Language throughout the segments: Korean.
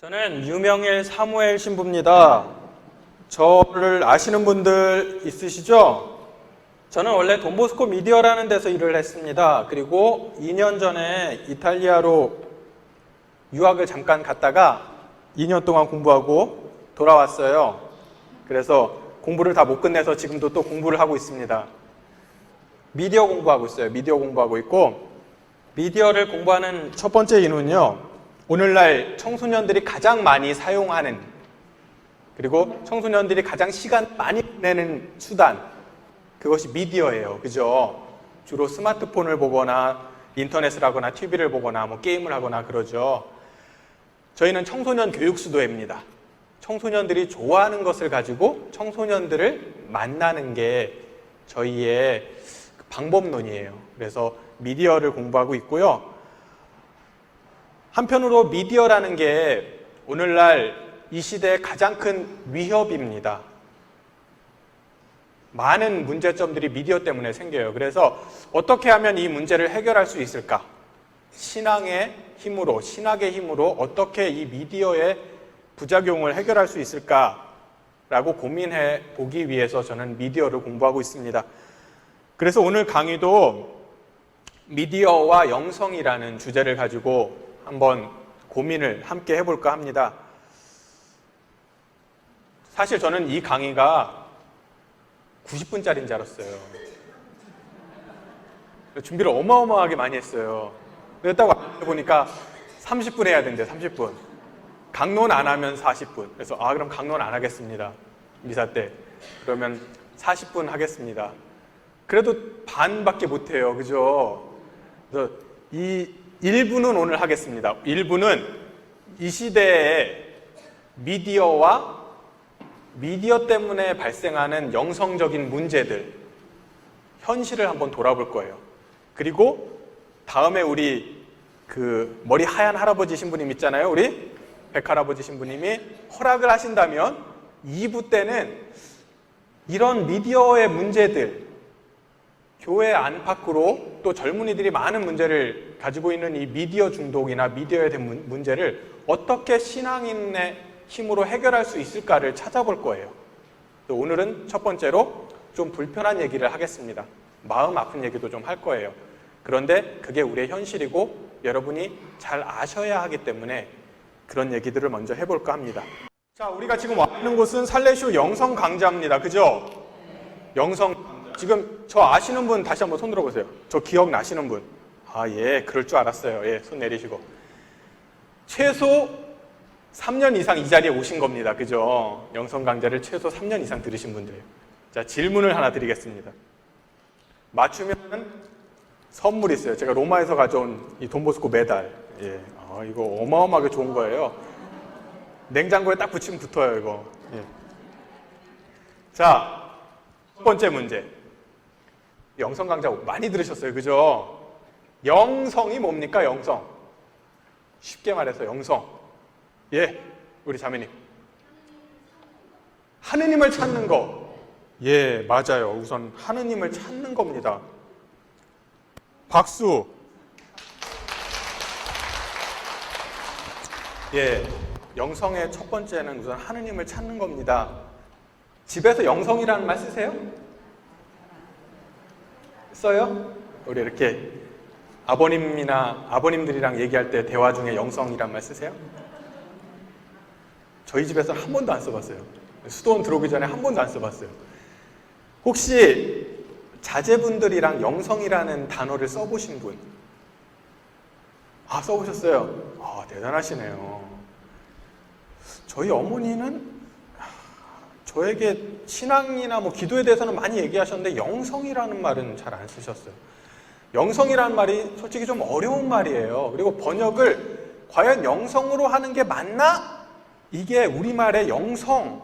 저는 유명일 사무엘 신부입니다. 저를 아시는 분들 있으시죠? 저는 원래 돈보스코 미디어라는 데서 일을 했습니다. 그리고 2년 전에 이탈리아로 유학을 잠깐 갔다가 2년 동안 공부하고 돌아왔어요. 그래서 공부를 다 못 끝내서 지금도 또 공부를 하고 있습니다. 미디어 공부하고 있어요. 미디어 공부하고 있고, 미디어를 공부하는 첫 번째 이유는요, 오늘날 청소년들이 가장 많이 사용하는, 그리고 청소년들이 가장 시간 많이 보내는 수단, 그것이 미디어예요. 그죠? 주로 스마트폰을 보거나 인터넷을 하거나 TV를 보거나 뭐 게임을 하거나 그러죠. 저희는 청소년 교육수도회입니다. 청소년들이 좋아하는 것을 가지고 청소년들을 만나는 게 저희의 방법론이에요. 그래서 미디어를 공부하고 있고요. 한편으로 미디어라는 게 오늘날 이 시대의 가장 큰 위협입니다. 많은 문제점들이 미디어 때문에 생겨요. 그래서 어떻게 하면 이 문제를 해결할 수 있을까? 신앙의 힘으로 어떻게 이 미디어의 부작용을 해결할 수 있을까라고 고민해 보기 위해서 저는 미디어를 공부하고 있습니다. 그래서 오늘 강의도 미디어와 영성이라는 주제를 가지고 한번 고민을 함께 해볼까 합니다. 사실 저는 이 강의가 90분짜리인 줄 알았어요. 준비를 어마어마하게 많이 했어요. 그래서 딱 보니까 30분 해야 된대, 30분. 강론 안 하면 40분. 그래서 그럼 강론 안 하겠습니다. 미사 때. 그러면 40분 하겠습니다. 그래도 반밖에 못 해요. 그죠? 그래서 이 1부는 오늘 하겠습니다. 1부는 이 시대의 미디어와 미디어 때문에 발생하는 영성적인 문제들, 현실을 한번 돌아볼 거예요. 그리고 다음에 우리 그 머리 하얀 할아버지 신부님 있잖아요. 우리 백할아버지 신부님이 허락을 하신다면 2부 때는 이런 미디어의 문제들, 교회 안팎으로 또 젊은이들이 많은 문제를 가지고 있는 이 미디어 중독이나 미디어에 대한 문제를 어떻게 신앙인의 힘으로 해결할 수 있을까를 찾아볼 거예요. 오늘은 첫 번째로 좀 불편한 얘기를 하겠습니다. 마음 아픈 얘기도 좀 할 거예요. 그런데 그게 우리의 현실이고 여러분이 잘 아셔야 하기 때문에 그런 얘기들을 먼저 해볼까 합니다. 자, 우리가 지금 와 있는 곳은 살레시오 영성 강좌입니다. 그죠? 영성. 지금 저 아시는 분 다시 한번 손 들어보세요. 저 기억나시는 분. 예, 그럴 줄 알았어요. 예, 손 내리시고. 최소 3년 이상 이 자리에 오신 겁니다. 그죠? 영성 강좌를 최소 3년 이상 들으신 분들이에요. 자, 질문을 하나 드리겠습니다. 맞추면 선물이 있어요. 제가 로마에서 가져온 이 돈보스코 메달. 예, 이거 어마어마하게 좋은 거예요. 냉장고에 딱 붙이면 붙어요, 이거. 예. 자, 첫 번째 문제. 영성 강좌 많이 들으셨어요. 그죠? 영성이 뭡니까? 영성. 쉽게 말해서 영성. 예, 우리 자매님. 하느님을 찾는 거. 예, 맞아요. 우선 하느님을 찾는 겁니다. 박수. 예, 영성의 첫 번째는 우선 하느님을 찾는 겁니다. 집에서 영성이라는 말 쓰세요? 써요? 우리 이렇게 아버님들이랑 얘기할 때 대화 중에 영성이란 말 쓰세요? 저희 집에서 한 번도 안 써봤어요. 수도원 들어오기 전에 한 번도 안 써봤어요. 혹시 자제분들이랑 영성이라는 단어를 써보신 분? 써보셨어요? 대단하시네요. 저희 어머니는 저에게 신앙이나 뭐 기도에 대해서는 많이 얘기하셨는데 영성이라는 말은 잘 안 쓰셨어요. 영성이라는 말이 솔직히 좀 어려운 말이에요. 그리고 번역을 과연 영성으로 하는 게 맞나? 이게 우리말의 영성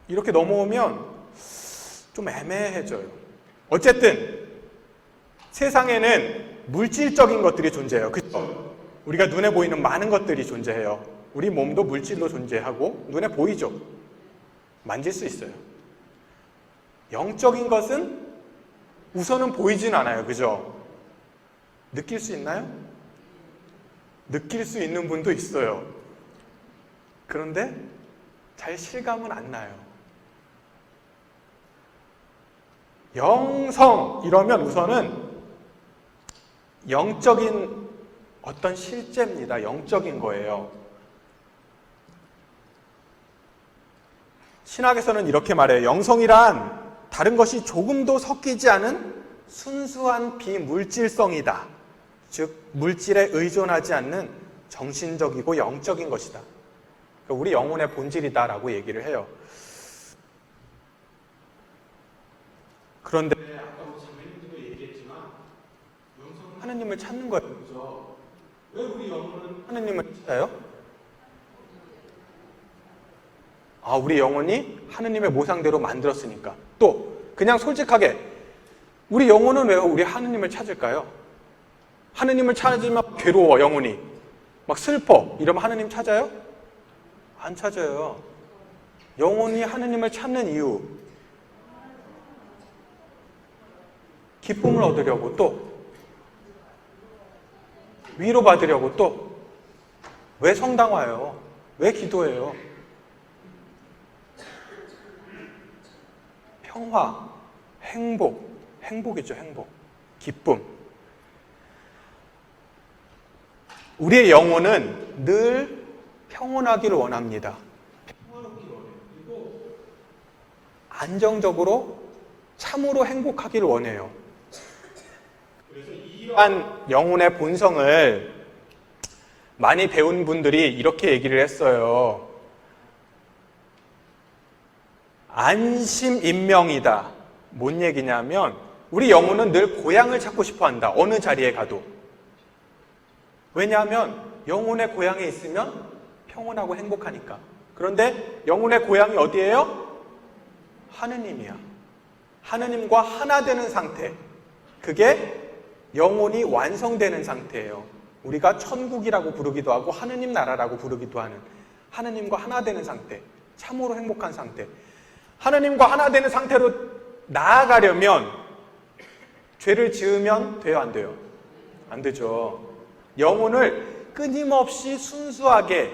이렇게 넘어오면 좀 애매해져요. 어쨌든 세상에는 물질적인 것들이 존재해요. 그렇죠? 우리가 눈에 보이는 많은 것들이 존재해요. 우리 몸도 물질로 존재하고 눈에 보이죠. 만질 수 있어요. 영적인 것은 우선은 보이진 않아요. 그죠? 느낄 수 있나요? 느낄 수 있는 분도 있어요. 그런데 잘 실감은 안 나요. 영성 이러면 우선은 영적인 어떤 실제입니다. 영적인 거예요. 신학에서는 이렇게 말해요. 영성이란 다른 것이 조금도 섞이지 않은 순수한 비물질성이다. 즉 물질에 의존하지 않는 정신적이고 영적인 것이다. 그러니까 우리 영혼의 본질이다라고 얘기를 해요. 그런데 아까 자매님들도 얘기했지만 영성은 하느님을 찾는 거예요. 그렇죠? 왜 우리 영혼은 하느님을 찾아요? 우리 영혼이 하느님의 모상대로 만들었으니까. 또 그냥 솔직하게 우리 영혼은 왜 우리 하느님을 찾을까요? 하느님을 찾으면 괴로워, 영혼이. 막 슬퍼. 이러면 하느님 찾아요? 안 찾아요. 영혼이 하느님을 찾는 이유. 기쁨을 얻으려고, 또 위로받으려고, 또 왜 성당 와요? 왜 기도해요? 평화, 행복이죠, 행복. 기쁨. 우리의 영혼은 늘 평온하기를 원합니다. 평화롭기를 원해요. 그리고 안정적으로 참으로 행복하기를 원해요. 그래서 이러한 영혼의 본성을 많이 배운 분들이 이렇게 얘기를 했어요. 안심인명이다. 뭔 얘기냐면 우리 영혼은 늘 고향을 찾고 싶어 한다. 어느 자리에 가도. 왜냐하면 영혼의 고향에 있으면 평온하고 행복하니까. 그런데 영혼의 고향이 어디예요? 하느님이야. 하느님과 하나 되는 상태. 그게 영혼이 완성되는 상태예요. 우리가 천국이라고 부르기도 하고 하느님 나라라고 부르기도 하는 하느님과 하나 되는 상태. 참으로 행복한 상태. 하느님과 하나 되는 상태로 나아가려면 죄를 지으면 돼요, 안 돼요? 안 되죠. 영혼을 끊임없이 순수하게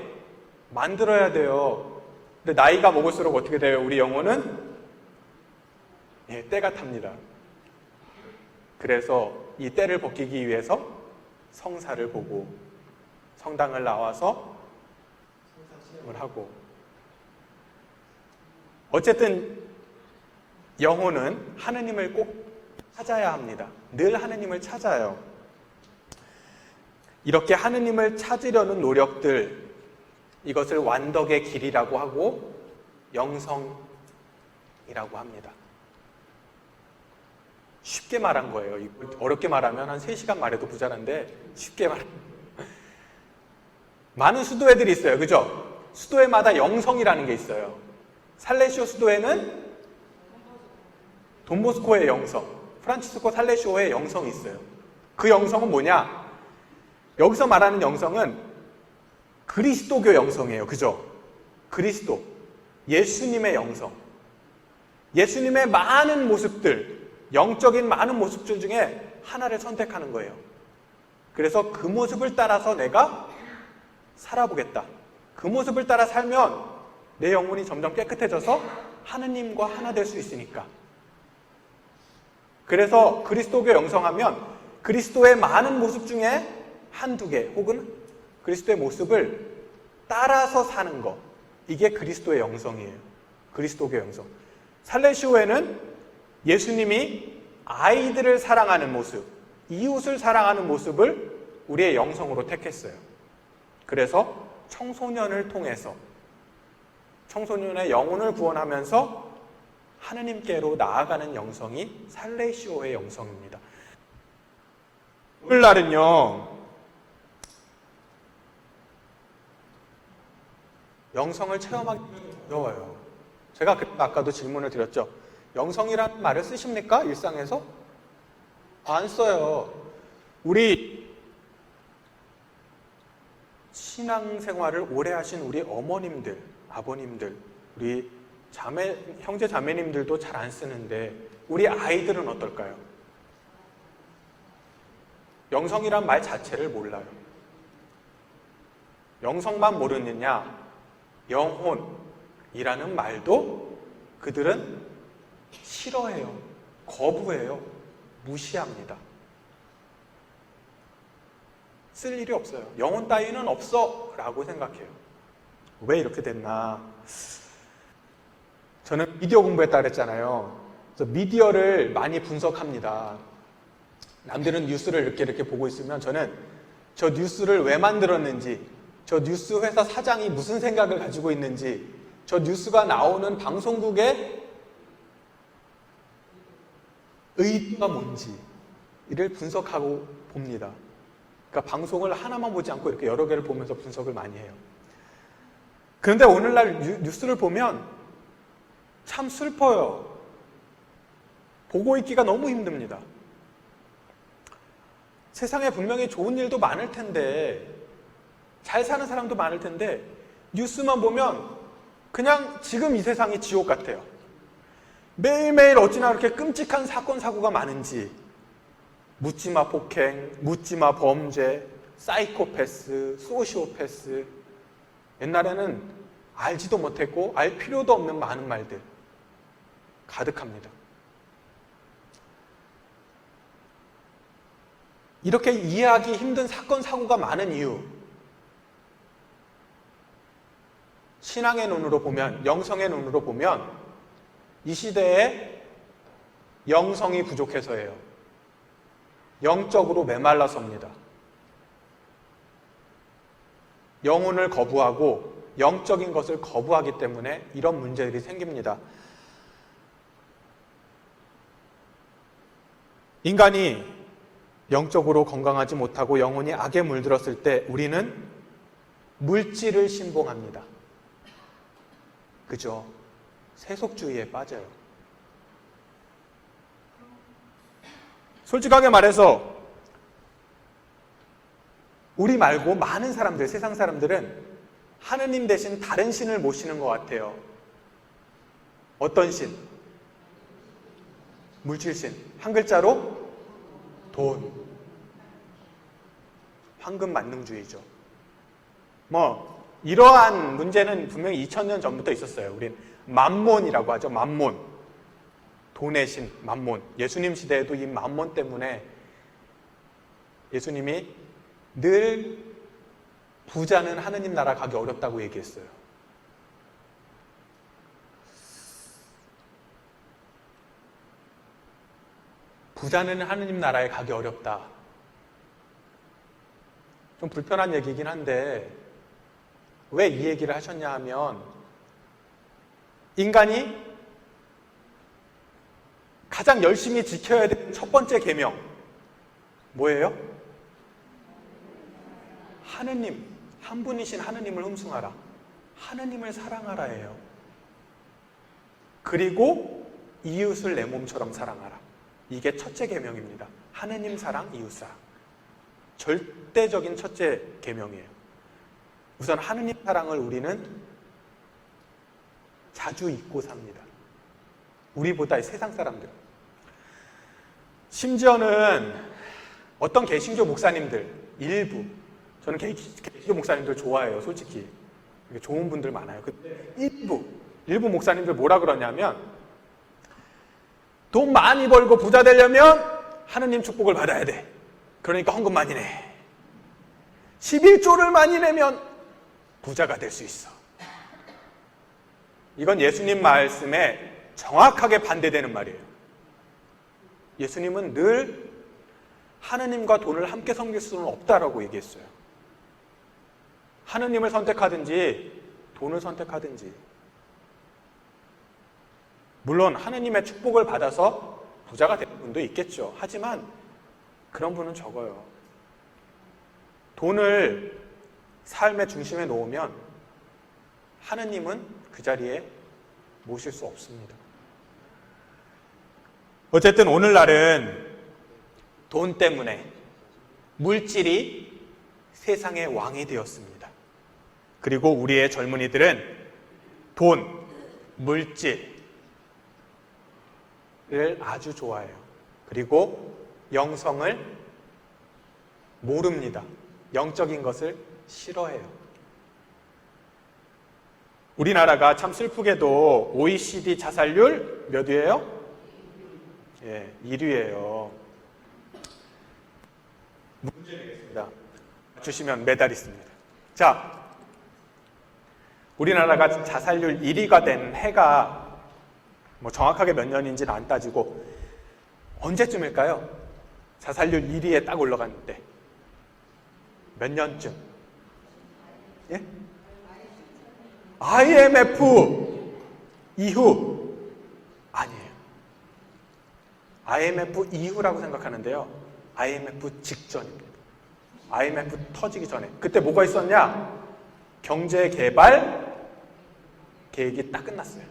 만들어야 돼요. 근데 나이가 먹을수록 어떻게 돼요? 우리 영혼은 때가 탑니다. 그래서 이 때를 벗기기 위해서 성사를 보고 성당을 나와서 성사시험을 하고, 어쨌든 영혼은 하느님을 꼭 찾아야 합니다. 늘 하느님을 찾아요. 이렇게 하느님을 찾으려는 노력들, 이것을 완덕의 길이라고 하고 영성이라고 합니다. 쉽게 말한 거예요. 어렵게 말하면 한 3시간 말해도 부자란데 쉽게 말하면 많은 수도회들이 있어요. 그죠? 수도회마다 영성이라는 게 있어요. 살레시오 수도회는 돈보스코의 영성, 프란치스코 살레시오의 영성이 있어요. 그 영성은 뭐냐? 여기서 말하는 영성은 그리스도교 영성이에요. 그죠? 그리스도, 예수님의 영성. 예수님의 많은 모습들, 영적인 많은 모습들 중에 하나를 선택하는 거예요. 그래서 그 모습을 따라서 내가 살아보겠다. 그 모습을 따라 살면 내 영혼이 점점 깨끗해져서 하느님과 하나 될 수 있으니까. 그래서 그리스도교 영성하면 그리스도의 많은 모습 중에 한두 개 혹은 그리스도의 모습을 따라서 사는 것, 이게 그리스도의 영성이에요. 그리스도교 영성. 살레시오에는 예수님이 아이들을 사랑하는 모습, 이웃을 사랑하는 모습을 우리의 영성으로 택했어요. 그래서 청소년을 통해서 청소년의 영혼을 구원하면서 하느님께로 나아가는 영성이 살레시오의 영성입니다. 오늘날은요, 영성을 체험하기 어려워요. 제가 아까도 질문을 드렸죠. 영성이라는 말을 쓰십니까? 일상에서? 안 써요. 우리 신앙생활을 오래 하신 우리 어머님들, 아버님들, 우리 형제 자매님들도 잘 안 쓰는데 우리 아이들은 어떨까요? 영성이란 말 자체를 몰라요. 영성만 모르느냐? 영혼이라는 말도 그들은 싫어해요. 거부해요. 무시합니다. 쓸 일이 없어요. 영혼 따위는 없어 라고 생각해요. 왜 이렇게 됐나? 저는 미디어 공부했다 그랬잖아요. 그래서 미디어를 많이 분석합니다. 남들은 뉴스를 이렇게 보고 있으면 저는 저 뉴스를 왜 만들었는지, 저 뉴스 회사 사장이 무슨 생각을 가지고 있는지, 저 뉴스가 나오는 방송국의 의도가 뭔지 이를 분석하고 봅니다. 그러니까 방송을 하나만 보지 않고 이렇게 여러 개를 보면서 분석을 많이 해요. 그런데 오늘날 뉴스를 보면 참 슬퍼요. 보고 있기가 너무 힘듭니다. 세상에 분명히 좋은 일도 많을 텐데, 잘 사는 사람도 많을 텐데, 뉴스만 보면 그냥 지금 이 세상이 지옥 같아요. 매일매일 어찌나 그렇게 끔찍한 사건, 사고가 많은지, 묻지마 폭행, 묻지마 범죄, 사이코패스, 소시오패스, 옛날에는 알지도 못했고 알 필요도 없는 많은 말들 가득합니다. 이렇게 이해하기 힘든 사건, 사고가 많은 이유, 신앙의 눈으로 보면, 영성의 눈으로 보면 이 시대에 영성이 부족해서예요. 영적으로 메말라서입니다. 영혼을 거부하고 영적인 것을 거부하기 때문에 이런 문제들이 생깁니다. 인간이 영적으로 건강하지 못하고 영혼이 악에 물들었을 때 우리는 물질을 신봉합니다. 그죠? 세속주의에 빠져요. 솔직하게 말해서 우리 말고 많은 사람들, 세상 사람들은 하느님 대신 다른 신을 모시는 것 같아요. 어떤 신? 물질신. 한 글자로 돈. 황금 만능주의죠. 이러한 문제는 분명히 2000년 전부터 있었어요. 우린 맘몬이라고 하죠. 맘몬. 돈의 신, 맘몬. 예수님 시대에도 이 맘몬 때문에 예수님이 늘 부자는 하느님 나라 가기 어렵다고 얘기했어요. 부자는 하느님 나라에 가기 어렵다. 좀 불편한 얘기긴 한데 왜 이 얘기를 하셨냐 하면 인간이 가장 열심히 지켜야 되는 첫 번째 계명 뭐예요? 하느님, 한 분이신 하느님을 흠숭하라. 하느님을 사랑하라예요. 그리고 이웃을 내 몸처럼 사랑하라. 이게 첫째 계명입니다. 하느님 사랑, 이웃 사랑. 절대적인 첫째 계명이에요. 우선 하느님 사랑을 우리는 자주 잊고 삽니다. 우리보다 세상 사람들. 심지어는 어떤 개신교 목사님들, 일부, 저는 개신교 목사님들 좋아해요, 솔직히. 좋은 분들 많아요. 일부 목사님들 뭐라 그러냐면 돈 많이 벌고 부자 되려면 하느님 축복을 받아야 돼. 그러니까 헌금 많이 내. 11조를 많이 내면 부자가 될 수 있어. 이건 예수님 말씀에 정확하게 반대되는 말이에요. 예수님은 늘 하느님과 돈을 함께 섬길 수는 없다라고 얘기했어요. 하느님을 선택하든지 돈을 선택하든지. 물론 하느님의 축복을 받아서 부자가 되는 분도 있겠죠. 하지만 그런 분은 적어요. 돈을 삶의 중심에 놓으면 하느님은 그 자리에 모실 수 없습니다. 어쨌든 오늘날은 돈 때문에 물질이 세상의 왕이 되었습니다. 그리고 우리의 젊은이들은 돈, 물질을 아주 좋아해요. 그리고 영성을 모릅니다. 영적인 것을 싫어해요. 우리나라가 참 슬프게도 OECD 자살률 몇 위예요? 예, 1위예요. 문제 내겠습니다. 맞추시면 메달 있습니다. 자, 우리나라가 자살률 1위가 된 해가 뭐 정확하게 몇 년인지는 안 따지고 언제쯤일까요? 자살률 1위에 딱 올라갔는데 몇 년쯤? 예? IMF 이후 아니에요. IMF 이후라고 생각하는데요. IMF 직전입니다. IMF 터지기 전에. 그때 뭐가 있었냐? 경제개발 계획이 딱 끝났어요.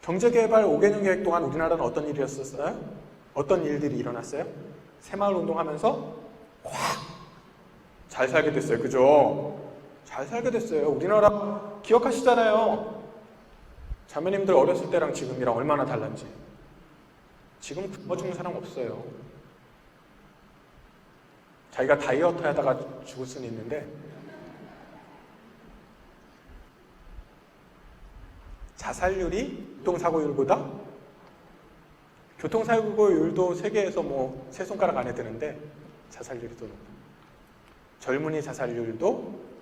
경제개발 5개년 계획 동안 우리나라는 어떤 일이었었어요? 어떤 일들이 일어났어요? 새마을 운동하면서 확 잘 살게 됐어요. 그죠? 잘 살게 됐어요. 우리나라 기억하시잖아요. 자매님들 어렸을 때랑 지금이랑 얼마나 달랐지. 지금 굶어 죽는 사람 없어요. 자기가 다이어트 하다가 죽을 수는 있는데 자살률이 교통사고율도 세계에서 뭐 세 손가락 안에 드는데 자살률이 더 높아요. 젊은이 자살률도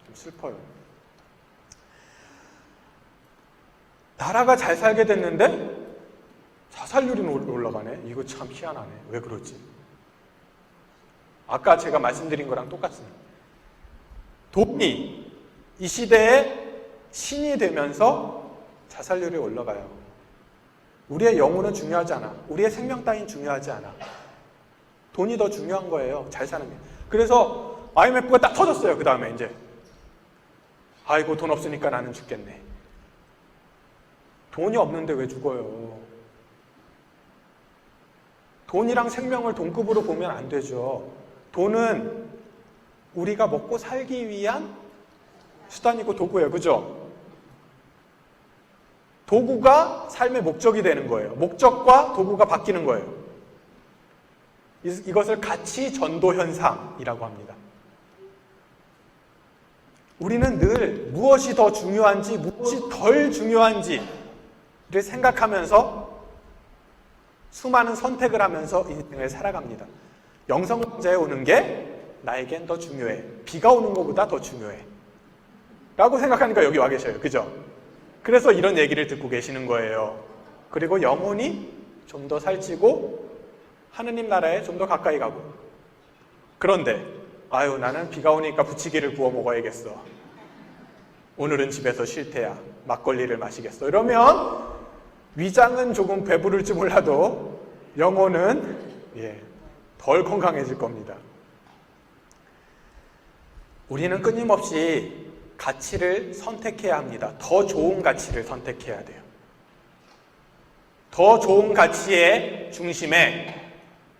좀 슬퍼요. 나라가 잘 살게 됐는데 자살률이 올라가네. 이거 참 희한하네. 왜 그러지? 아까 제가 말씀드린 거랑 똑같습니다. 돈이 이 시대에 신이 되면서 자살률이 올라가요. 우리의 영혼은 중요하지 않아. 우리의 생명 따윈 중요하지 않아. 돈이 더 중요한 거예요. 잘 사는 게. 그래서 IMF가 딱 터졌어요. 그 다음에 이제 아이고 돈 없으니까 나는 죽겠네. 돈이 없는데 왜 죽어요? 돈이랑 생명을 동급으로 보면 안 되죠. 돈은 우리가 먹고 살기 위한 수단이고 도구예요. 그죠? 도구가 삶의 목적이 되는 거예요. 목적과 도구가 바뀌는 거예요. 이것을 가치 전도 현상이라고 합니다. 우리는 늘 무엇이 더 중요한지, 무엇이 덜 중요한지를 생각하면서 수많은 선택을 하면서 인생을 살아갑니다. 영성자에 오는 게 나에겐 더 중요해. 비가 오는 것보다 더 중요해. 라고 생각하니까 여기 와 계셔요. 그죠? 그래서 이런 얘기를 듣고 계시는 거예요. 그리고 영혼이 좀 더 살찌고 하느님 나라에 좀 더 가까이 가고. 그런데 아유 나는 비가 오니까 부치기를 구워 먹어야겠어. 오늘은 집에서 쉴 테야. 막걸리를 마시겠어. 이러면 위장은 조금 배부를지 몰라도 영혼은 덜 건강해질 겁니다. 우리는 끊임없이 가치를 선택해야 합니다. 더 좋은 가치를 선택해야 돼요. 더 좋은 가치의 중심에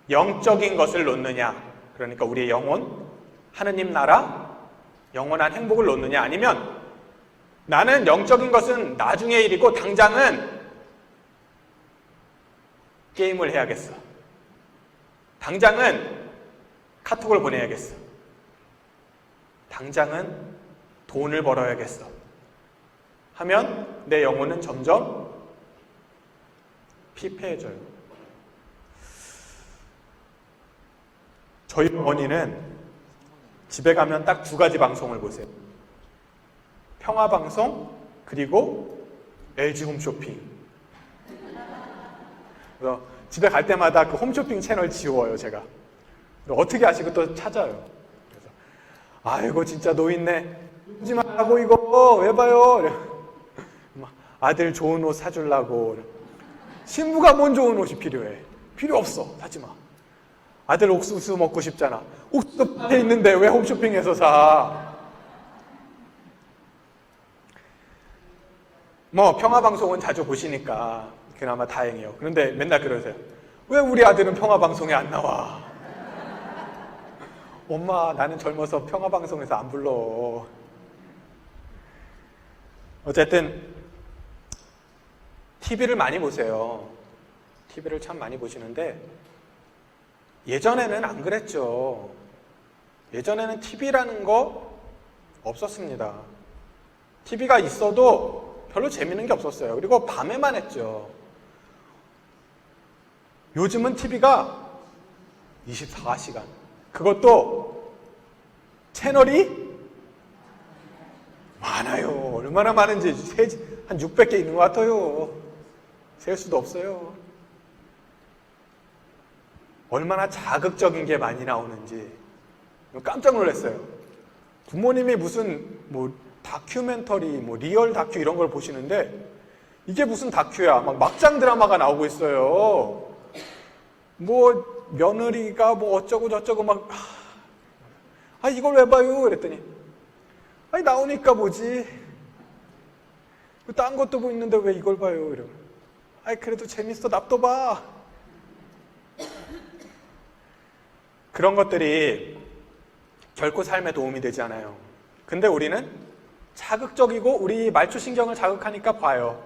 영적인 것을 놓느냐, 그러니까 우리의 영혼, 하느님 나라, 영원한 행복을 놓느냐, 아니면 나는 영적인 것은 나중의 일이고 당장은 게임을 해야겠어. 당장은 카톡을 보내야겠어. 당장은 돈을 벌어야겠어. 하면 내 영혼은 점점 피폐해져요. 저희 어머니는 집에 가면 딱 두 가지 방송을 보세요. 평화방송 그리고 LG 홈쇼핑. 그래서 집에 갈 때마다 그 홈쇼핑 채널 지워요, 제가. 어떻게 하시고 또 찾아요. 그래서 아이고 진짜 노인네 보지 말라고 이거 왜 봐요? 아들 좋은 옷 사주려고. 신부가 뭔 좋은 옷이 필요해? 필요 없어. 사지 마. 아들 옥수수 먹고 싶잖아. 옥수수 밭에 있는데 왜 홈쇼핑에서 사? 뭐 평화방송은 자주 보시니까 그나마 다행이에요. 그런데 맨날 그러세요. 왜 우리 아들은 평화방송에 안 나와? 엄마 나는 젊어서 평화방송에서 안 불러. 어쨌든 TV를 많이 보세요. TV를 참 많이 보시는데 예전에는 안 그랬죠. 예전에는 TV라는 거 없었습니다. TV가 있어도 별로 재밌는 게 없었어요. 그리고 밤에만 했죠. 요즘은 TV가 24시간. 그것도 채널이 많아요. 얼마나 많은지 한 600개 있는 것 같아요. 셀 수도 없어요. 얼마나 자극적인 게 많이 나오는지 깜짝 놀랐어요. 부모님이 무슨 다큐멘터리, 리얼 다큐 이런 걸 보시는데 이게 무슨 다큐야? 막 막장 드라마가 나오고 있어요. 며느리가 어쩌고 저쩌고 이걸 왜 봐요? 그랬더니 아니 나오니까 보지. 딴 것도 보고 있는데 왜 이걸 봐요? 이러면 그래도 재밌어. 납도 봐. 그런 것들이 결코 삶에 도움이 되지 않아요. 근데 우리는 자극적이고 우리 말초신경을 자극하니까 봐요.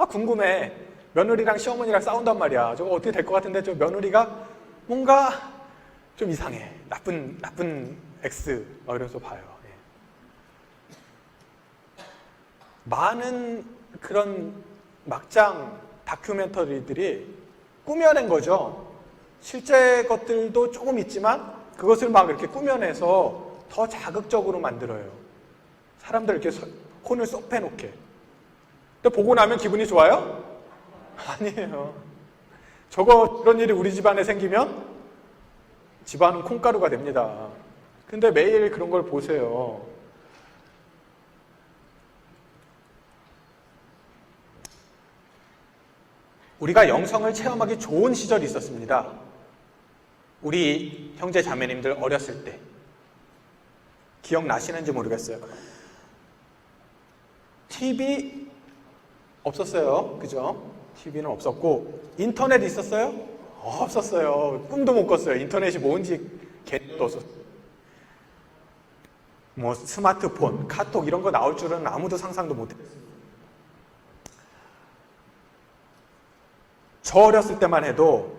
궁금해. 며느리랑 시어머니랑 싸운단 말이야. 저거 어떻게 될 것 같은데 저 며느리가 뭔가 좀 이상해. 나쁜 X. 이러면서 봐요. 많은 그런 막장 다큐멘터리들이 꾸며낸 거죠. 실제 것들도 조금 있지만 그것을 막 이렇게 꾸며내서 더 자극적으로 만들어요. 사람들 이렇게 혼을 쏙 빼놓게. 근데 보고 나면 기분이 좋아요? 아니에요. 그런 일이 우리 집안에 생기면 집안은 콩가루가 됩니다. 근데 매일 그런 걸 보세요. 우리가 영성을 체험하기 좋은 시절이 있었습니다. 우리 형제 자매님들 어렸을 때 기억나시는지 모르겠어요. TV 없었어요. 그죠? TV는 없었고 인터넷 있었어요? 없었어요. 꿈도 못 꿨어요. 인터넷이 뭔지 개도 없었어요. 스마트폰, 카톡 이런 거 나올 줄은 아무도 상상도 못했어요. 저 어렸을 때만 해도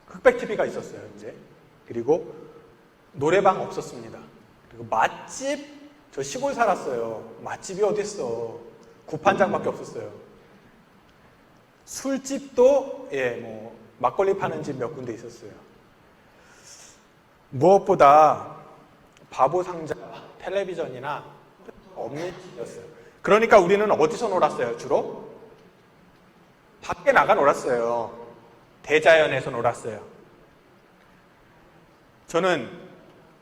흑백 TV가 있었어요, 이제. 그리고 노래방 없었습니다. 그리고 맛집, 저 시골 살았어요. 맛집이 어딨어. 구판장밖에 없었어요. 술집도 막걸리 파는 집 몇 군데 있었어요. 무엇보다 바보 상자, 텔레비전이나 없는 집이었어요. 그러니까 우리는 어디서 놀았어요, 주로? 밖에 나가 놀았어요. 대자연에서 놀았어요. 저는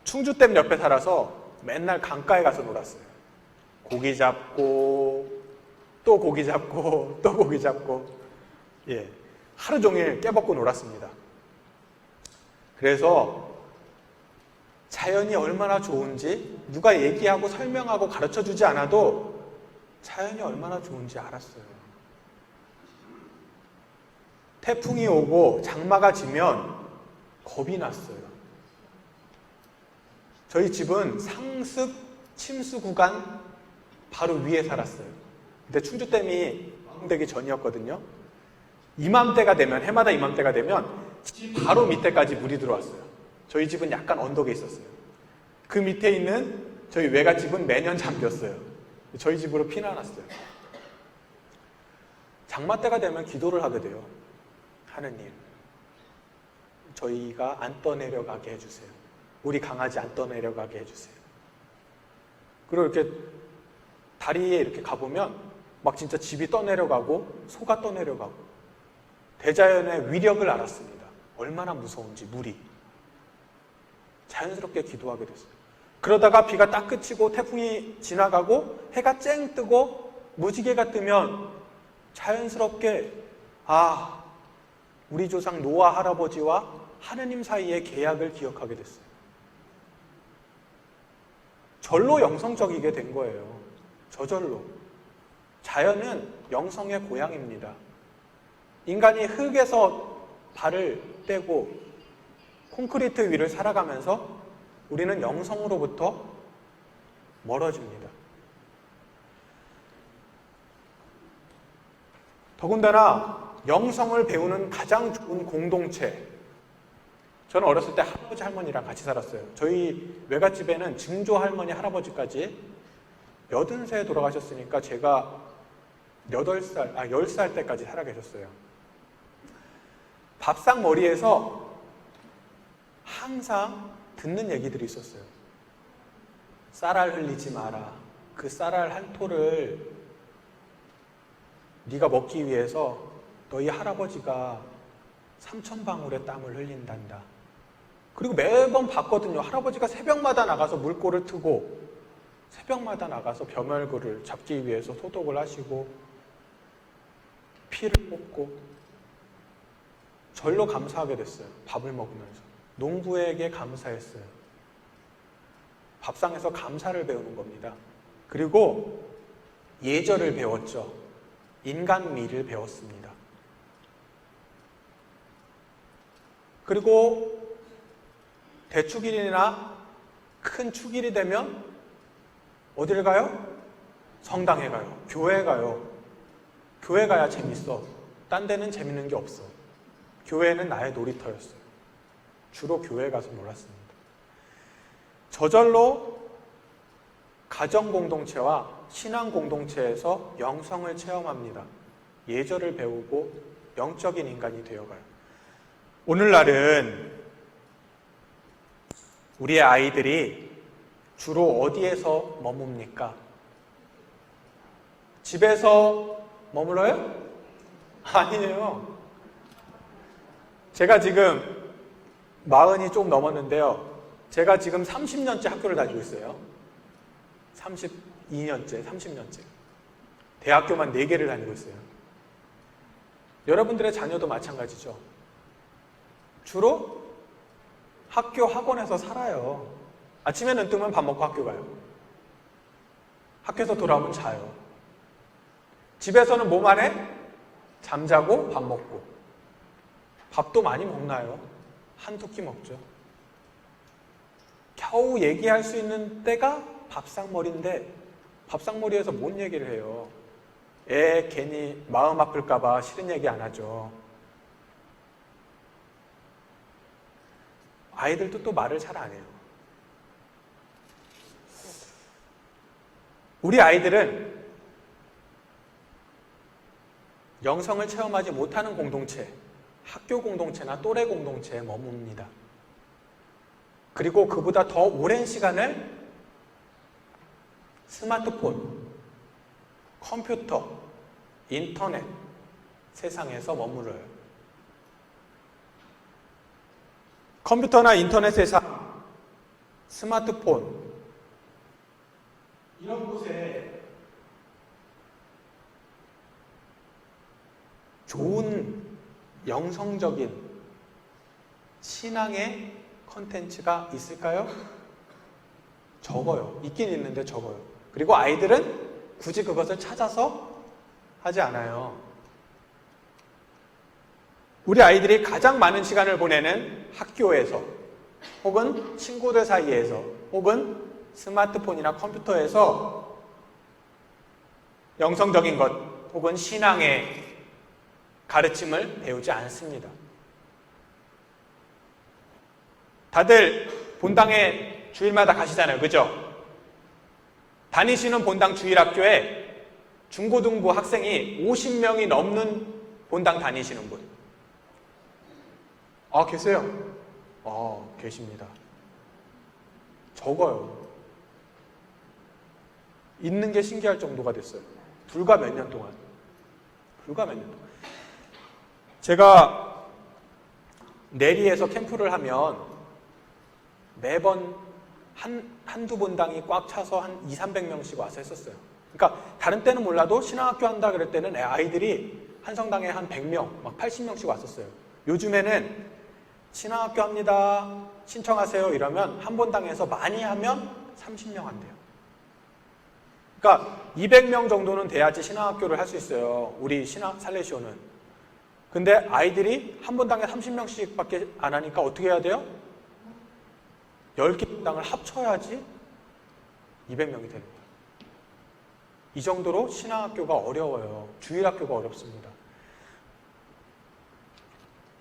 충주댐 옆에 살아서 맨날 강가에 가서 놀았어요. 고기 잡고 또 고기 잡고 또 고기 잡고 하루 종일 깨벗고 놀았습니다. 그래서 자연이 얼마나 좋은지 누가 얘기하고 설명하고 가르쳐주지 않아도 자연이 얼마나 좋은지 알았어요. 태풍이 오고 장마가 지면 겁이 났어요. 저희 집은 상습 침수 구간 바로 위에 살았어요. 근데 충주댐이 완공되기 전이었거든요. 이맘때가 되면, 해마다 이맘때가 되면 집 바로 밑에까지 물이 들어왔어요. 저희 집은 약간 언덕에 있었어요. 그 밑에 있는 저희 외갓집은 매년 잠겼어요. 저희 집으로 피난왔어요. 장마 때가 되면 기도를 하게 돼요. 하느님, 저희가 안 떠내려가게 해주세요. 우리 강아지 안 떠내려가게 해주세요. 그리고 이렇게 다리에 이렇게 가보면 막 진짜 집이 떠내려가고 소가 떠내려가고 대자연의 위력을 알았습니다. 얼마나 무서운지 물이. 자연스럽게 기도하게 됐어요. 그러다가 비가 딱 그치고 태풍이 지나가고 해가 쨍 뜨고 무지개가 뜨면 자연스럽게 우리 조상 노아 할아버지와 하느님 사이의 계약을 기억하게 됐어요. 절로 영성적이게 된 거예요. 저절로. 자연은 영성의 고향입니다. 인간이 흙에서 발을 떼고 콘크리트 위를 살아가면서 우리는 영성으로부터 멀어집니다. 더군다나 영성을 배우는 가장 좋은 공동체. 저는 어렸을 때 할아버지 할머니랑 같이 살았어요. 저희 외갓집에는 증조 할머니 할아버지까지 80세에 돌아가셨으니까 제가 10살 때까지 살아계셨어요. 밥상 머리에서 항상 듣는 얘기들이 있었어요. 쌀알 흘리지 마라. 그 쌀알 한 톨을 네가 먹기 위해서 너희 할아버지가 3,000방울의 땀을 흘린단다. 그리고 매번 봤거든요. 할아버지가 새벽마다 나가서 물꼬를 트고 새벽마다 나가서 벼멸구를 잡기 위해서 소독을 하시고 피를 뽑고 절로 감사하게 됐어요. 밥을 먹으면서. 농부에게 감사했어요. 밥상에서 감사를 배우는 겁니다. 그리고 예절을 배웠죠. 인간미를 배웠습니다. 그리고 대축일이나 큰 축일이 되면 어딜 가요? 성당에 가요. 교회 가요. 교회 가야 재밌어. 딴 데는 재밌는 게 없어. 교회는 나의 놀이터였어요. 주로 교회 가서 놀았습니다. 저절로 가정 공동체와 신앙 공동체에서 영성을 체험합니다. 예절을 배우고 영적인 인간이 되어가요. 오늘날은 우리의 아이들이 주로 어디에서 머뭅니까? 집에서 머물러요? 아니에요. 제가 지금 40이 좀 넘었는데요. 제가 지금 30년째 학교를 다니고 있어요. 32년째, 30년째. 대학교만 4개를 다니고 있어요. 여러분들의 자녀도 마찬가지죠. 주로 학교, 학원에서 살아요. 아침에 눈 뜨면 밥 먹고 학교 가요. 학교에서 돌아오면 자요. 집에서는 뭐만 해? 잠자고 밥 먹고. 밥도 많이 먹나요? 한두 끼 먹죠. 겨우 얘기할 수 있는 때가 밥상머리인데 밥상머리에서 뭔 얘기를 해요? 애 괜히 마음 아플까봐 싫은 얘기 안 하죠. 아이들도 또 말을 잘 안 해요. 우리 아이들은 영성을 체험하지 못하는 공동체, 학교 공동체나 또래 공동체에 머뭅니다. 그리고 그보다 더 오랜 시간을 스마트폰, 컴퓨터, 인터넷 세상에서 머물러요. 컴퓨터나 인터넷 세상, 스마트폰 이런 곳에 좋은 영성적인 신앙의 컨텐츠가 있을까요? 적어요. 있긴 있는데 적어요. 그리고 아이들은 굳이 그것을 찾아서 하지 않아요. 우리 아이들이 가장 많은 시간을 보내는 학교에서 혹은 친구들 사이에서 혹은 스마트폰이나 컴퓨터에서 영성적인 것 혹은 신앙의 가르침을 배우지 않습니다. 다들 본당에 주일마다 가시잖아요. 그죠? 다니시는 본당 주일학교에 중고등부 학생이 50명이 넘는 본당 다니시는 분. 아, 계세요? 계십니다. 적어요. 있는 게 신기할 정도가 됐어요. 불과 몇 년 동안. 제가 내리에서 캠프를 하면 매번 한두 본당이 꽉 차서 한 200~300명씩 와서 했었어요. 그러니까 다른 때는 몰라도 신앙학교 한다 그럴 때는 아이들이 한 성당에 한 100명, 막 80명씩 왔었어요. 요즘에는 신앙학교 합니다. 신청하세요. 이러면 한 본당에서 많이 하면 30명 안 돼요. 그러니까 200명 정도는 돼야지 신앙학교를 할 수 있어요. 우리 살레시오는. 근데 아이들이 한 본당에 30명씩밖에 안 하니까 어떻게 해야 돼요? 10개 본당을 합쳐야지 200명이 되는 거예요. 이 정도로 신앙학교가 어려워요. 주일학교가 어렵습니다.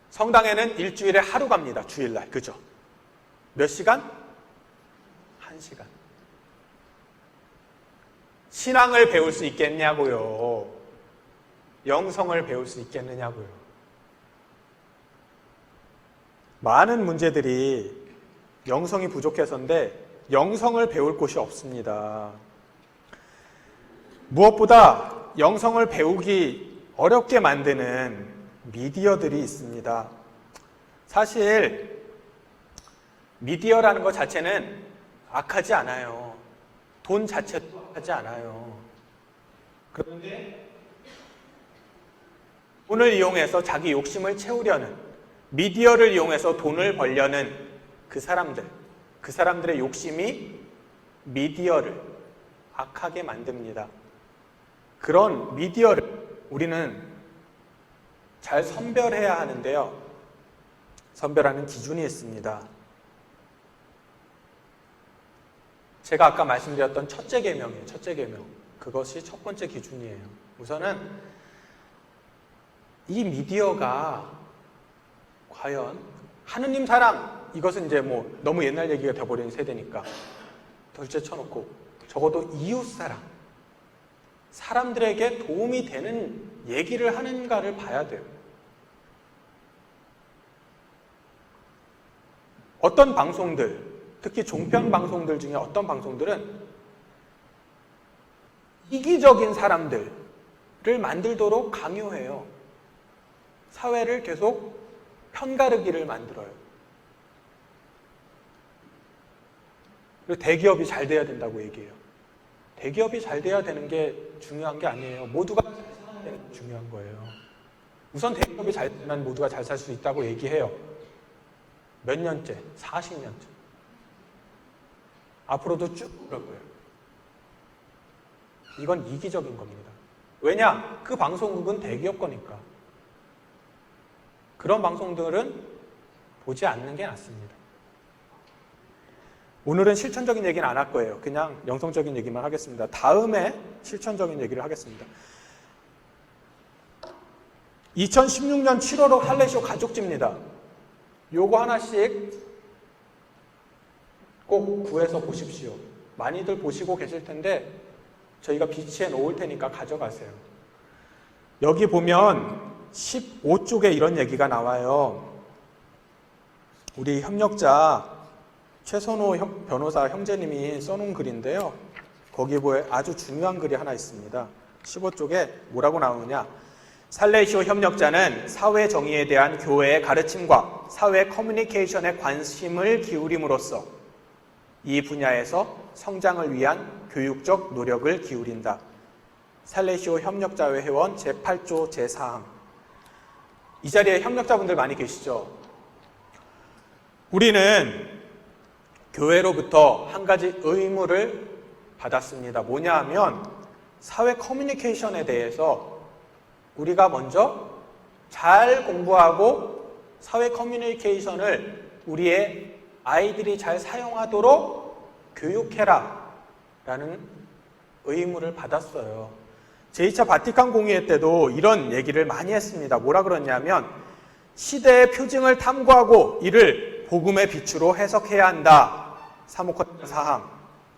성당에는 일주일에 하루 갑니다. 주일날. 그죠? 몇 시간? 1시간. 신앙을 배울 수 있겠냐고요. 영성을 배울 수 있겠느냐고요. 많은 문제들이 영성이 부족해서인데 영성을 배울 곳이 없습니다. 무엇보다 영성을 배우기 어렵게 만드는 미디어들이 있습니다. 사실 미디어라는 것 자체는 악하지 않아요. 돈 자체도 악하지 않아요. 그런데 돈을 이용해서 자기 욕심을 채우려는, 미디어를 이용해서 돈을 벌려는 그 사람들의 욕심이 미디어를 악하게 만듭니다. 그런 미디어를 우리는 잘 선별해야 하는데요. 선별하는 기준이 있습니다. 제가 아까 말씀드렸던 첫째 계명이에요. 첫째 계명. 그것이 첫 번째 기준이에요. 우선은 이 미디어가 과연 하느님 사랑, 이것은 이제 뭐 너무 옛날 얘기가 돼버린 세대니까 둘째 쳐놓고 적어도 이웃 사랑, 사람들에게 도움이 되는 얘기를 하는가를 봐야 돼요. 어떤 방송들, 특히 종편 방송들 중에 어떤 방송들은 이기적인 사람들을 만들도록 강요해요. 사회를 계속 편가르기를 만들어요. 그리고 대기업이 잘 돼야 된다고 얘기해요. 대기업이 잘 돼야 되는 게 중요한 게 아니에요. 모두가 잘 살아야 되는 게 중요한 거예요. 우선 대기업이 잘 되면 모두가 잘 살 수 있다고 얘기해요. 몇 년째? 40년째. 앞으로도 쭉 그럴 거예요. 이건 이기적인 겁니다. 왜냐? 그 방송국은 대기업 거니까. 그런 방송들은 보지 않는 게 낫습니다. 오늘은 실천적인 얘기는 안 할 거예요. 그냥 영성적인 얘기만 하겠습니다. 다음에 실천적인 얘기를 하겠습니다. 2016년 7월호 할례쇼 가족집입니다. 요거 하나씩 꼭 구해서 보십시오. 많이들 보시고 계실 텐데 저희가 비치해 놓을 테니까 가져가세요. 여기 보면 15쪽에 이런 얘기가 나와요. 우리 협력자 최선호 변호사 형제님이 써놓은 글인데요. 거기에 아주 중요한 글이 하나 있습니다. 15쪽에 뭐라고 나오느냐. 살레시오 협력자는 사회 정의에 대한 교회의 가르침과 사회 커뮤니케이션에 관심을 기울임으로써 이 분야에서 성장을 위한 교육적 노력을 기울인다. 살레시오 협력자회 회원 제8조 제4항. 이 자리에 협력자분들 많이 계시죠? 우리는 교회로부터 한 가지 의무를 받았습니다. 뭐냐 하면 사회 커뮤니케이션에 대해서 우리가 먼저 잘 공부하고 사회 커뮤니케이션을 우리의 아이들이 잘 사용하도록 교육해라 라는 의무를 받았어요. 제2차 바티칸 공의회 때도 이런 얘기를 많이 했습니다. 뭐라 그러냐면 시대의 표징을 탐구하고 이를 복음의 빛으로 해석해야 한다. 사목헌 사항.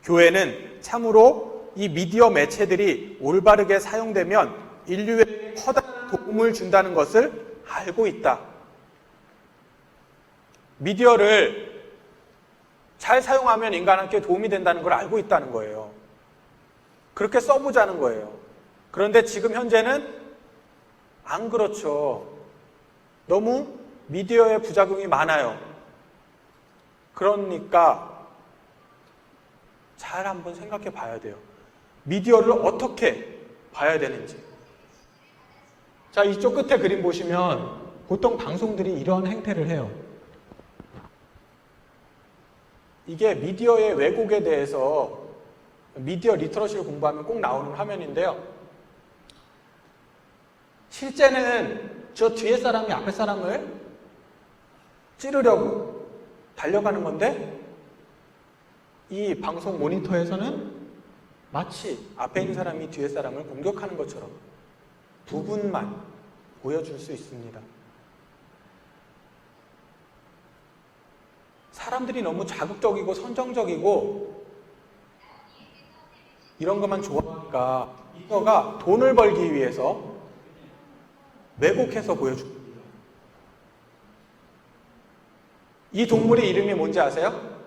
교회는 참으로 이 미디어 매체들이 올바르게 사용되면 인류에 커다란 도움을 준다는 것을 알고 있다. 미디어를 잘 사용하면 인간한테 도움이 된다는 걸 알고 있다는 거예요. 그렇게 써보자는 거예요. 그런데 지금 현재는 안 그렇죠. 너무 미디어의 부작용이 많아요. 그러니까 잘 한번 생각해 봐야 돼요. 미디어를 어떻게 봐야 되는지. 자, 이쪽 끝에 그림 보시면 보통 방송들이 이런 행태를 해요. 이게 미디어의 왜곡에 대해서 미디어 리터러시를 공부하면 꼭 나오는 화면인데요. 실제는 저 뒤에 사람이 앞에 사람을 찌르려고 달려가는 건데 이 방송 모니터에서는 마치 앞에 있는 사람이 뒤에 사람을 공격하는 것처럼 부분만 보여줄 수 있습니다. 사람들이 너무 자극적이고 선정적이고 이런 것만 좋아하니까 이거가 돈을 벌기 위해서 왜곡해서 보여줍니다. 이 동물의 이름이 뭔지 아세요?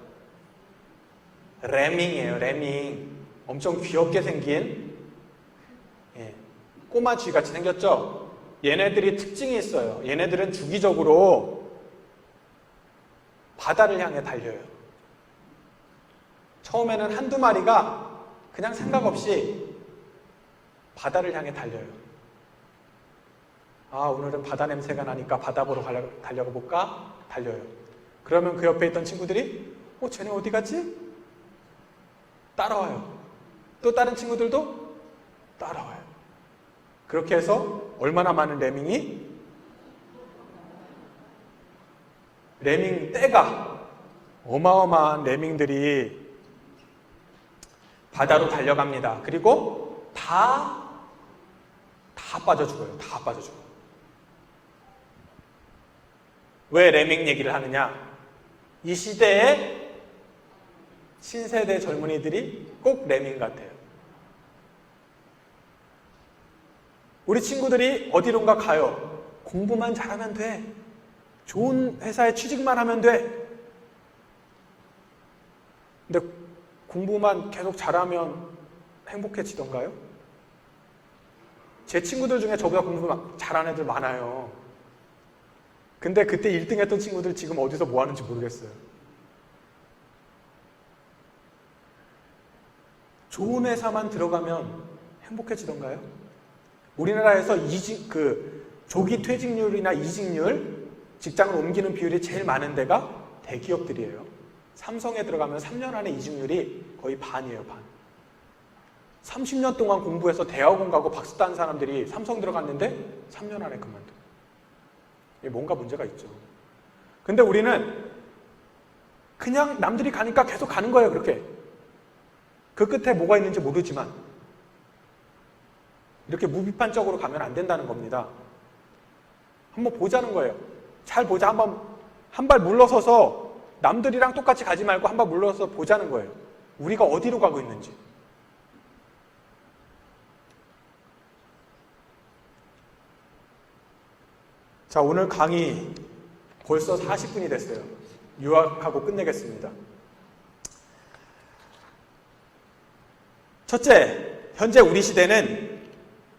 레밍이에요. 레밍. 엄청 귀엽게 생긴 꼬마 쥐같이 생겼죠? 얘네들이 특징이 있어요. 얘네들은 주기적으로 바다를 향해 달려요. 처음에는 한두 마리가 그냥 생각 없이 바다를 향해 달려요. 아, 오늘은 바다 냄새가 나니까 바다 보러 달려가 볼까? 달려요. 그러면 그 옆에 있던 친구들이 쟤네 어디 갔지? 따라와요. 또 다른 친구들도 따라와요. 그렇게 해서 얼마나 많은 레밍 떼가 어마어마한 레밍들이 바다로 달려갑니다. 그리고 다 빠져 죽어요. 다 빠져 죽어요. 왜 레밍 얘기를 하느냐? 이 시대에 신세대 젊은이들이 꼭 레밍 같아요. 우리 친구들이 어디론가 가요. 공부만 잘하면 돼. 좋은 회사에 취직만 하면 돼. 근데 공부만 계속 잘하면 행복해지던가요? 제 친구들 중에 저보다 공부 잘하는 애들 많아요. 근데 그때 1등 했던 친구들 지금 어디서 뭐 하는지 모르겠어요. 좋은 회사만 들어가면 행복해지던가요? 우리나라에서 조기 퇴직률이나 이직률, 직장을 옮기는 비율이 제일 많은 데가 대기업들이에요. 삼성에 들어가면 3년 안에 이직률이 거의 반이에요, 반. 30년 동안 공부해서 대학원 가고 박사 딴 사람들이 삼성 들어갔는데 3년 안에 그만둬요. 뭔가 문제가 있죠. 근데 우리는 그냥 남들이 가니까 계속 가는 거예요, 그렇게. 그 끝에 뭐가 있는지 모르지만 이렇게 무비판적으로 가면 안 된다는 겁니다. 한번 보자는 거예요. 잘 보자. 한 발 물러서서 남들이랑 똑같이 가지 말고 한 발 물러서 보자는 거예요. 우리가 어디로 가고 있는지. 자, 오늘 강의 벌써 40분이 됐어요. 요약하고 끝내겠습니다. 첫째, 현재 우리 시대는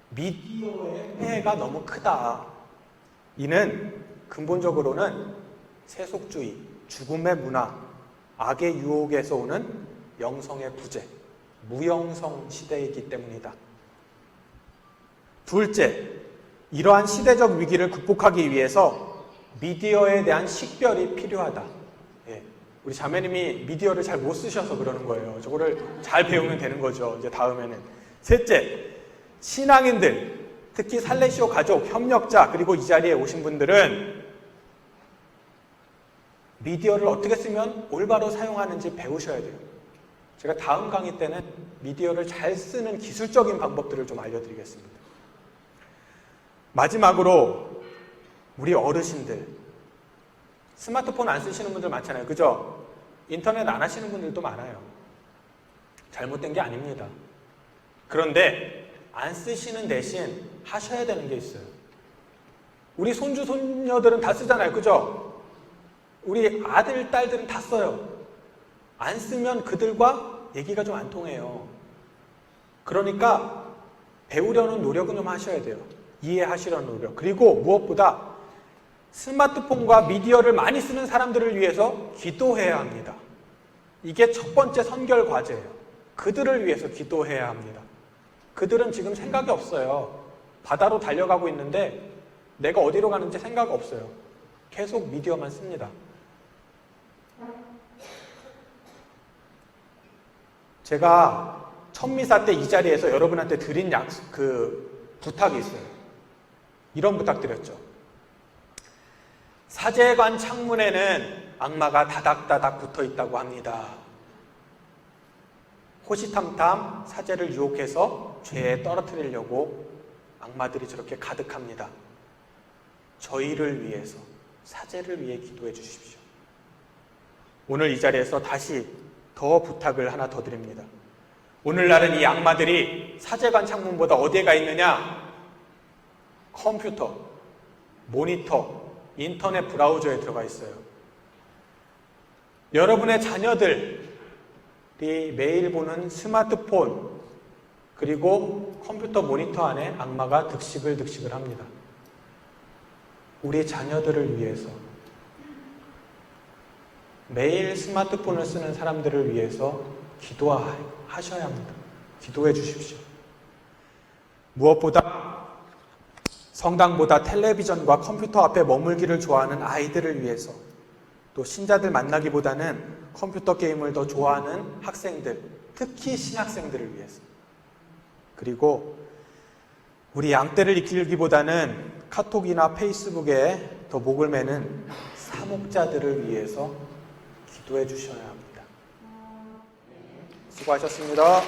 미디어의 폐해가 너무 크다. 이는 근본적으로는 세속주의, 죽음의 문화, 악의 유혹에서 오는 영성의 부재, 무영성 시대이기 때문이다. 둘째, 이러한 시대적 위기를 극복하기 위해서 미디어에 대한 식별이 필요하다. 우리 자매님이 미디어를 잘 못 쓰셔서 그러는 거예요. 저거를 잘 배우면 되는 거죠, 이제 다음에는. 셋째, 신앙인들, 특히 살레시오 가족, 협력자, 그리고 이 자리에 오신 분들은 미디어를 어떻게 쓰면 올바로 사용하는지 배우셔야 돼요. 제가 다음 강의 때는 미디어를 잘 쓰는 기술적인 방법들을 좀 알려드리겠습니다. 마지막으로 우리 어르신들, 스마트폰 안 쓰시는 분들 많잖아요. 그죠? 인터넷 안 하시는 분들도 많아요. 잘못된 게 아닙니다. 그런데 안 쓰시는 대신 하셔야 되는 게 있어요. 우리 손주, 손녀들은 다 쓰잖아요. 그죠? 우리 아들, 딸들은 다 써요. 안 쓰면 그들과 얘기가 좀 안 통해요. 그러니까 배우려는 노력은 좀 하셔야 돼요. 이해하시려는 노력. 그리고 무엇보다 스마트폰과 미디어를 많이 쓰는 사람들을 위해서 기도해야 합니다. 이게 첫 번째 선결 과제예요. 그들을 위해서 기도해야 합니다. 그들은 지금 생각이 없어요. 바다로 달려가고 있는데 내가 어디로 가는지 생각 없어요. 계속 미디어만 씁니다. 제가 천미사 때 이 자리에서 여러분한테 드린 부탁이 있어요. 이런 부탁 드렸죠. 사제관 창문에는 악마가 다닥다닥 붙어 있다고 합니다. 호시탐탐 사제를 유혹해서 죄에 떨어뜨리려고 악마들이 저렇게 가득합니다. 저희를 위해서, 사제를 위해 기도해 주십시오. 오늘 이 자리에서 다시 더 부탁을 하나 더 드립니다. 오늘날은 이 악마들이 사제관 창문보다 어디에 가 있느냐? 컴퓨터, 모니터, 인터넷 브라우저에 들어가 있어요. 여러분의 자녀들이 매일 보는 스마트폰 그리고 컴퓨터 모니터 안에 악마가 득식을 합니다. 우리 자녀들을 위해서, 매일 스마트폰을 쓰는 사람들을 위해서 기도하셔야 합니다. 기도해 주십시오. 무엇보다 성당보다 텔레비전과 컴퓨터 앞에 머물기를 좋아하는 아이들을 위해서, 또 신자들 만나기보다는 컴퓨터 게임을 더 좋아하는 학생들, 특히 신학생들을 위해서, 그리고 우리 양떼를 이끌기보다는 카톡이나 페이스북에 더 목을 매는 사목자들을 위해서 기도해 주셔야 합니다. 수고하셨습니다.